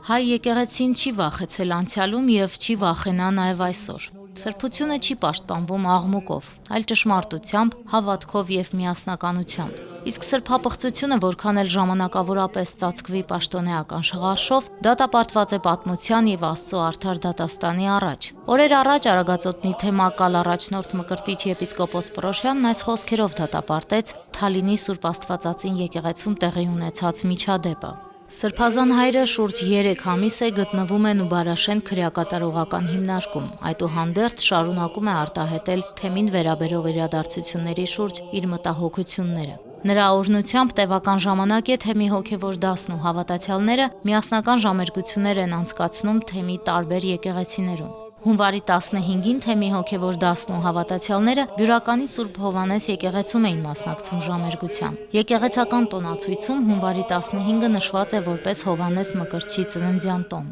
Հայ եկեղեցին չի վախեցել անցյալում եւ չի վախենա նաեւ այսօր։ Սրբությունը չի պաշտպանվում աղմուկով, այլ ճշմարտությամբ, հավատքով եւ միասնականությամբ։ Իսկ սրբապղծությունը, որքան էլ ժամանակավորապես ծածկվի պաշտոնեական շղարշով, դատապարտված է պատմության եւ Աստծո արդար դատաստանի առաջ։ Օրեր առաջ Արագածոտնի թեմակալ առաջնորդ Մկրտիչ եպիսկոպոս Պրոշյանն այս խոսքերով դատապարտեց Թալինի Սուրբ Աստվածածին եկեղեցում տեղի ունեցած միջադեպը։ Սրբազան հայրը շուրջ 3 ամիս է գտնվում է Նուբարաշեն քրեակատարողական հիմնարկում, այդուհանդերձ շարունակում է արտահայտել թեմին վերաբերող իրադարձությունների շուրջ իր մտահոգությունները։ Նրա օրհնությամբ տևական ժամանակ է թեմի հոգևոր դասն ու հավատացյալները միասնական ժամերգություններ են անցկացնում թեմի տարբեր եկեղեցիներում։ Հունվարի 15-ին թեմի հոգևոր դասն ու հավատացյալները Բյուրականի Սուրբ Հովհաննես եկեղեցում էին մասնակցում ժամերգության։ Եկեղեցական տոնացույցում հունվարի 15-ը նշված է որպես Հովհաննես Մկրտչի ծննդյան տոն։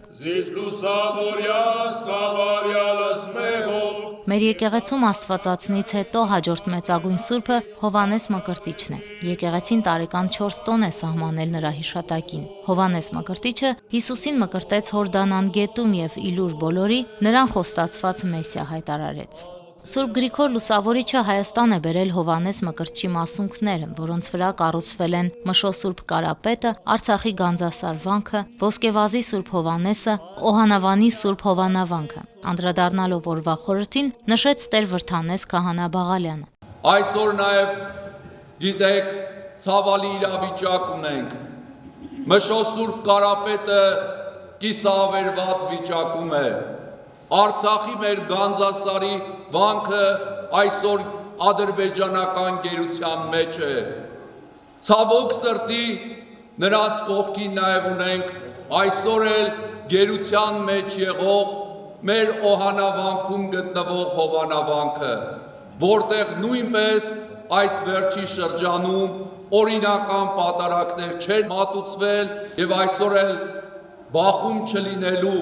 Մեր եկեղեցում Աստվածածնից հետո հաջորդ մեծագույն սուրբը Հովհաննես Մկրտիչն է։ Եկեղեցին տարեկան 4 տոն է սահմանել նրա հիշատակին։ Հովհաննես Մկրտիչը Հիսուսին մկրտեց Հորդանան գետում եւ իլուր բոլորի նրան խոստացված Մեսիա հայտարարեց։ Սուրբ Գրիգոր Լուսավորիչը Հայաստան է բերել Հովհաննես Մկրտչի մասունքները, որոնց վրա կառուցվել են Մշո Սուրբ Կարապետը, Արցախի Գանձասար վանքը, Ոսկեվազի Սուրբ Հովհաննեսը, Օհանավանի Սուրբ Հովանավանքը։ Անդրադառնալով օրվա խորհրդին նշեց Տեր Վրդանես Քահանա Բաղալյանը։ Այսօր նաև գիտեք, ցավալի իրավիճակ ունենք։ Մշո Սուրբ Կարապետը կիսավերված վիճակում է։ Արցախի մեր Գանձասարի վանքը այսօր ադրբեջանական գերության մեջ է։ Ցավոք սրտի նրանց կողքին նաև ունենք այսօր էլ գերության մեջ եղող մեր Օհանավանքում գտնվող Հովանավանքը, որտեղ նույնպես այս վերջի շրջանում օրինական պատարակներ չեն մատուցվել եւ այսօր էլ բախում չլինելու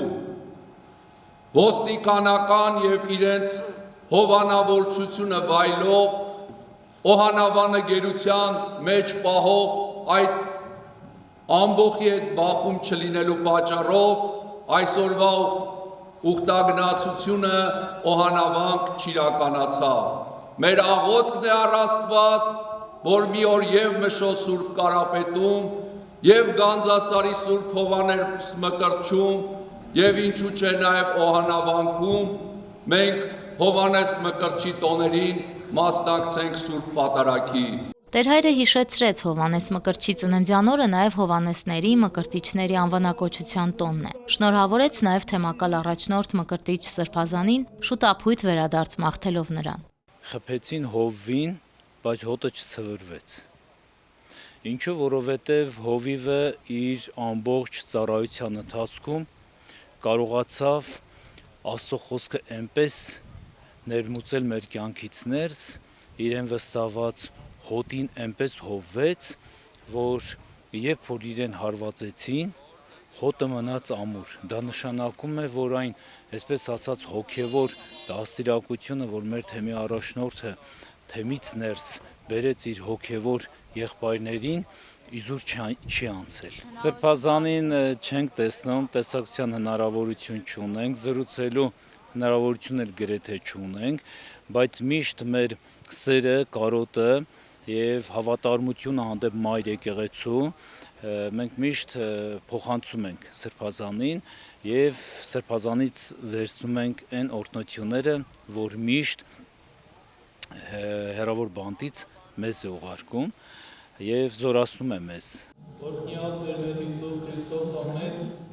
ոստիկանական եւ իրենց հովանավորչությունը վայելող Օհանավանը գերության մեջ պահող այդ ամբողջի այդ բախում չլինելու պատճառով այսօրվա ուխտագնացությունը Օհանավանք չիրականացավ։ Մեր աղոթքն է առ Աստված, որ մի օր եւ Մշո Սուրբ Կարապետում եւ Գանձասարի Սուրբ Հովհաննես Մկրտչում եւ ինչու՞ չէ նաեւ Օհանավանքում մենք Հովհաննես Մկրտչի տոներին մասնակցենք Սուրբ Պատարագի։ Տերհայրը հիշեցրեց Հովհաննես Մկրտչի ծննդյան օրը նաև Հովհաննեսների, Մկրտիչների անվանակոչության տոնն է։ Շնորհավորեց նաև թեմակալ առաջնորդ Մկրտիչ Սրբազանին, շուտ ապույտ վերադարձ մաղթելով նրան։ Խփեցին հովին, բայց հոտը չցվրվեց։ Ինչու, որովհետև հովիվը իր ամբողջ ծառայության ընթացքում կարողացավ Աստծո խոսքը այնպես ներմուծել մեր կյանքից ներս, իրեն վստահված հոտին այնպես հովվեց, որ երբ որ իրեն հարվածեցին, հոտը մնաց ամուր։ Դա նշանակում է, որ այն, այսպես ասած, հոգևոր դաստիարակությունը, որ մեր թեմի առաջնորդը թեմից ներս բերեց իր հոգևոր եղբայրներին, իզուր չի անցել։ Սրբազանին չենք տեսնում, տեսակցության հնարավորություն չունենք, զրուցելու հնարավորություն էլ գրեթե չունենք, բայց միշտ մեր սերը, կարոտը եւ հավատարմությունը հանդեպ Մայր եկեղեցու մենք միշտ փոխանցում ենք Սրբազանին եւ Սրբազանից վերցնում ենք այն օրհնությունները, որ միշտ հերավոր բանտից մեզ է ուղարկում եւ զորացնում է մեզ։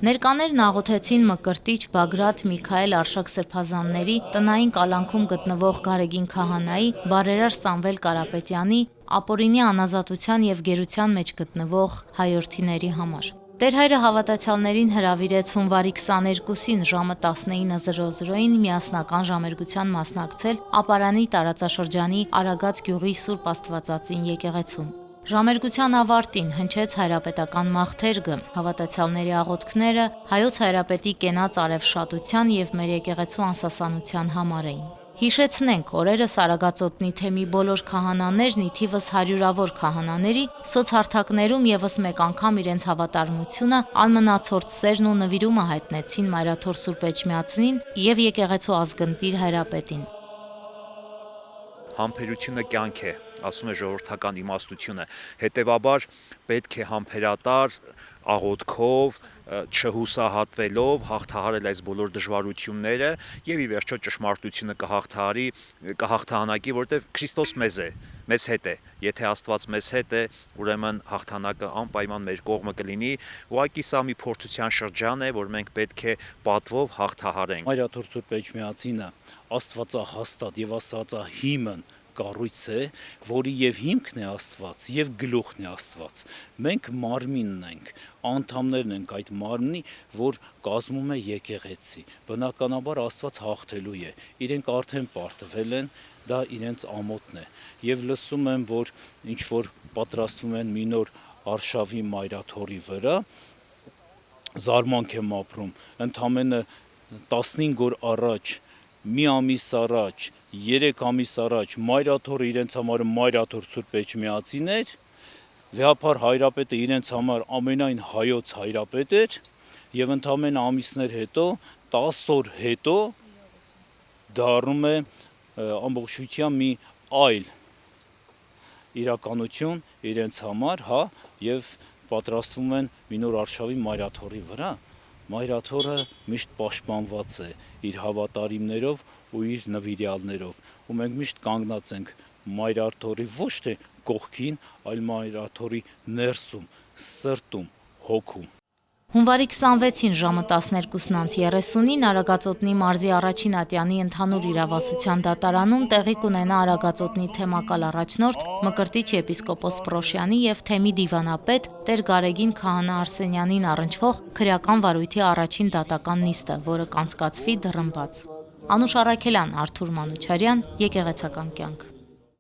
Ներկաներն աղոթեցին Մկրտիչ, Բագրատ, Միքայել, Արշակ Սրբազանների, տնային կալանքում գտնվող Գարեգին Քահանայի, բարերար Սամվել Կարապետյանի, ապօրինի անազատության եւ գերության մեջ գտնվող հայրենիների համար։ Տերհայրը հավատացյալներին հրավիրեց հունվարի 22-ին ժամը 19:00-ին միասնական ժամերգության մասնակցել Ապարանի տարածաշրջանի Արագած գյուղի Սուրբ Աստվածածին եկեղեցում։ Ժամերգության ավարտին հնչեց հայրապետական մաղթերգը, հավատացյալների աղոթքները Հայոց Հայրապետի կենաց արևշատության եւ մեր եկեղեցու անսասանության համար էին։ Հիշեցնենք, օրերս Արագածոտնի թեմի բոլոր քահանաներն ի թիվս հարյուրավոր քահանաների սոցհարթակներում եւս մեկ անգամ իրենց հավատարմությունը, անմնացորդ սերն ու նվիրումը հայտնեցին Մայրաթոր Սուրբ Էջմիածնին եւ եկեղեցու ազգընտիր հայրապետին։ Համբերությունը կյանք է, ասում է ժողովրդական իմաստությունը, հետևաբար պետք է համբերատար աղոթքով, չհուսահատվելով հաղթահարել այս բոլոր դժվարությունները եւ ի վերջո ճշմարտությունը կհաղթահանակի, որտեւ Քրիստոս մեզ է, մեզ հետ է, եթե Աստված մեզ հետ է, ուրեմն հաղթանակը անպայման մեր կողմը կլինի, ուղղակի սա մի փորձության շրջան է, որ մենք պետք է պատվով հաղթահարենք։ Մայրաթոր Սուրբ Էջմիածինը Աստվածահաստատ եւ Աստվածահիմն կառույց է, որի եւ հիմքն է Աստված, եւ գլուխն է Աստված։ Մենք մարմինն ենք, անդամներն ենք այդ մարմնի, որ կազմում է եկեղեցի։ Բնականաբար Աստված հաղթելու է։ Իրենք արդեն պարտվել են, դա իրենց ամոթն է։ Եվ լսում եմ, որ ինչ որ պատրաստվում են մի նոր արշավի Մայրաթորի վրա, զարմանք եմ ապրում, ընդամենը 15 օր առաջ, մի ամիս առաջ, 3 ամիս առաջ Մայրաթորը իրենց համար Մայրաթոր Սուրբ Էջմիածին էր, վեհափար հայրապետը իրենց համար ամենայն հայոց հայրապետ էր, եւ ընդամենը ամիսներ հետո, 10 օր հետո դառնում է ամբողջությամբ մի այլ իրականություն իրենց համար, հա, եւ պատրաստվում են մի նոր արշավի Մայրաթորի վրա։ Մայրաթորը միշտ պաշտպանված է իր հավատարիմներով ու իր նվիրյալներով, ու մենք միշտ կանգնած ենք Մայրաթորի ոչ թե կողքին, այլ Մայրաթորի ներսում, սրտում, հոգում։ Հունվարի 26-ին ժամը 12:30-ին Արագածոտնի մարզի առաջին ատյանի ընդհանուր իրավասության դատարանում տեղի կունենա Արագածոտնի թեմակալ առաջնորդ Մկրտիչ եպիսկոպոս Պրոշյանի եւ թեմի դիվանապետ Տեր Գարեգին քահանա Արսենյանին առնչվող քրեական վարույթի առաջին դատական նիստը, որը կանցկացվի դռնբաց։ Անուշ Առաքելյան, Արթուր Մանուչարյան, Եկեղեցական կյանք։